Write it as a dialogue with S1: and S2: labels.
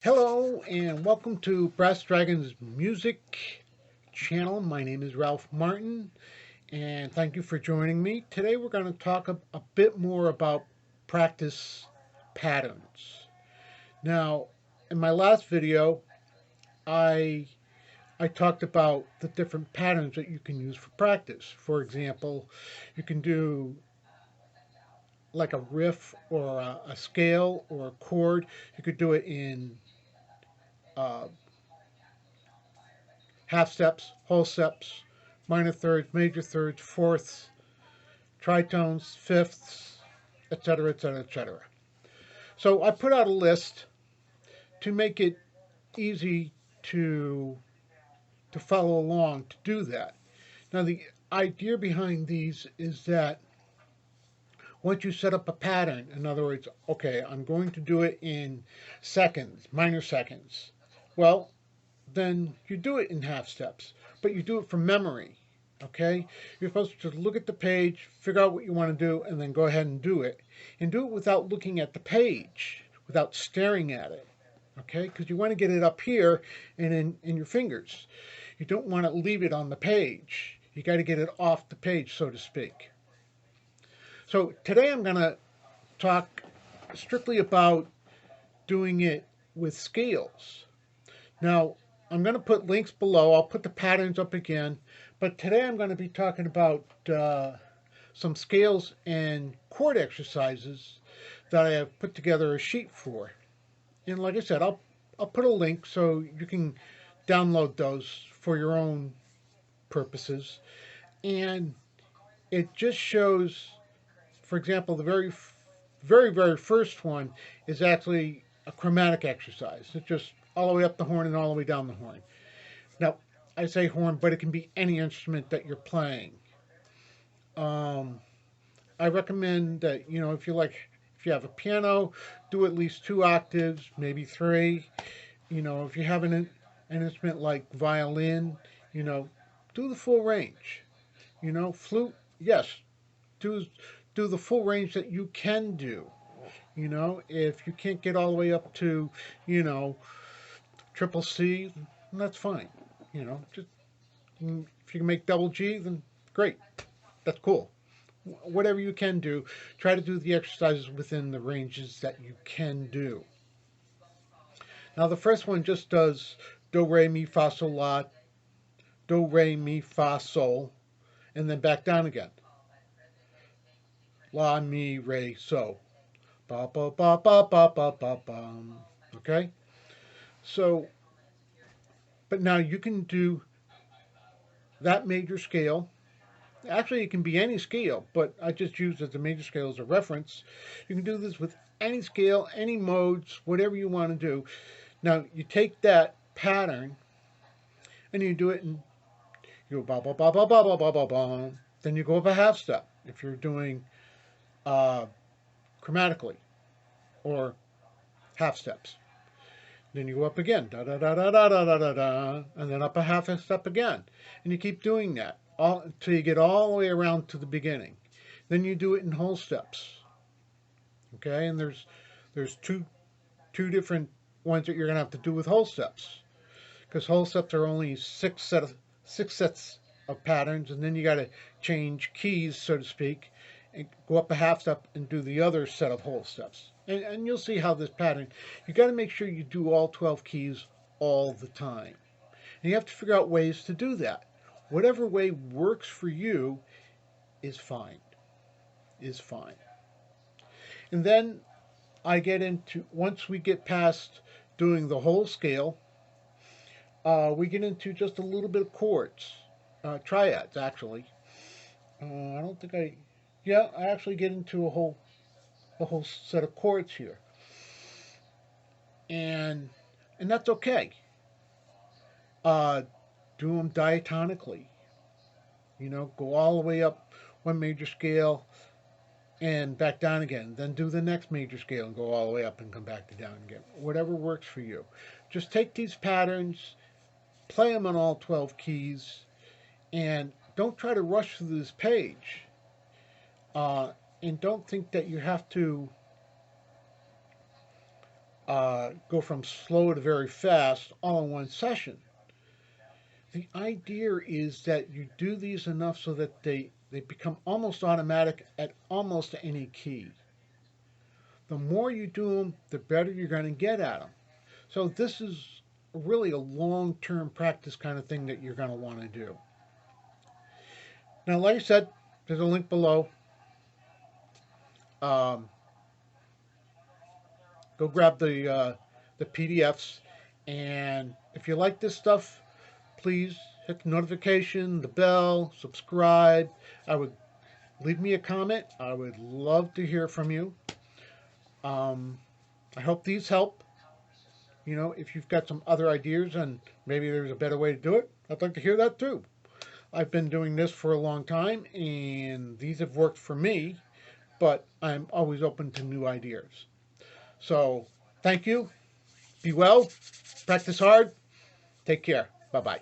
S1: Hello and welcome to Brass Dragon's music channel. My name is Ralph Martin and thank you for joining me. Today we're going to talk a bit more about practice patterns. Now, in my last video, I talked about the different patterns that you can use for practice. For example, you can do like a riff or a scale or a chord. You could do it in uh, half steps, whole steps, minor thirds, major thirds, fourths, tritones, fifths, etc., etc., etc. So I put out a list to make it easy to follow along to do that. Now the idea behind these is that once you set up a pattern, in other words, okay, I'm going to do it in seconds, minor seconds. Well, then you do it in half steps, but you do it from memory. Okay? You're supposed to look at the page, figure out what you want to do, and then go ahead and do it. And do it without looking at the page, without staring at it. Okay? Because you want to get it up here and in your fingers. You don't want to leave it on the page. You got to get it off the page, so to speak. So today I'm going to talk strictly about doing it with scales. Now, I'm going to put links below. I'll put the patterns up again. But today I'm going to be talking about some scales and chord exercises that I have put together a sheet for. And like I said, I'll put a link so you can download those for your own purposes. And it just shows, for example, the very first one is actually a chromatic exercise. It's just all the way up the horn and all the way down the horn. Now, I say horn, but it can be any instrument that you're playing. Um, I recommend that, if you have a piano, do at least 2 octaves, maybe three. If you have an instrument like violin, do the full range. Flute, yes, do do the full range that you can do. If you can't get all the way up to, you know, triple C, that's fine. Just if you can make double G, then great. That's cool. Whatever you can do, try to do the exercises within the ranges that you can do. Now, the first one just does do, re, mi, fa, sol, la, do, re, mi, fa, sol, and then back down again. La, mi, re, so. Ba, ba, ba, ba, ba, ba, ba, ba. Okay? So, but now you can do that major scale. Actually, it can be any scale, but I just use as a major scale as a reference. You can do this with any scale, any modes, whatever you want to do. Now, you take that pattern and you do it in, you go ba ba ba ba ba ba ba ba ba. Then you go up a half step if you're doing uh, chromatically or half steps. Then you go up again, da da da da da da da da da, and then up a half a step again, and you keep doing that all until you get all the way around to the beginning. Then you do it in whole steps. Okay, and there's two different ones that you're gonna have to do with whole steps, because whole steps are only six sets of patterns, and then you got to change keys, so to speak, and go up a half step and do the other set of whole steps. And you'll see how this pattern, you got to make sure you do all 12 keys all the time. And you have to figure out ways to do that. Whatever way works for you is fine. Is fine. And then I get into, once we get past doing the whole scale, we get into just a little bit of chords, triads actually. I don't think yeah, I actually get into a whole set of chords here, and that's okay. Uh, do them diatonically. Go all the way up one major scale and back down again. Then do the next major scale and go all the way up and come back to down again. Whatever works for you. Just take these patterns, play them on all 12 keys, and don't try to rush through this page. And don't think that you have to go from slow to very fast all in one session. The idea is that you do these enough so that they become almost automatic at almost any key. The more you do them, the better you're going to get at them. So this is really a long-term practice kind of thing that you're going to want to do. Now, like I said, there's a link below. Go grab the PDFs, and if you like this stuff, please hit the notification, the bell, subscribe. I would leave me a comment. I would love to hear from you. I hope these help. You know, if you've got some other ideas and maybe there's a better way to do it, I'd like to hear that too. I've been doing this for a long time, and these have worked for me, but I'm always open to new ideas. So, thank you. Be well. Practice hard. Take care. Bye-bye.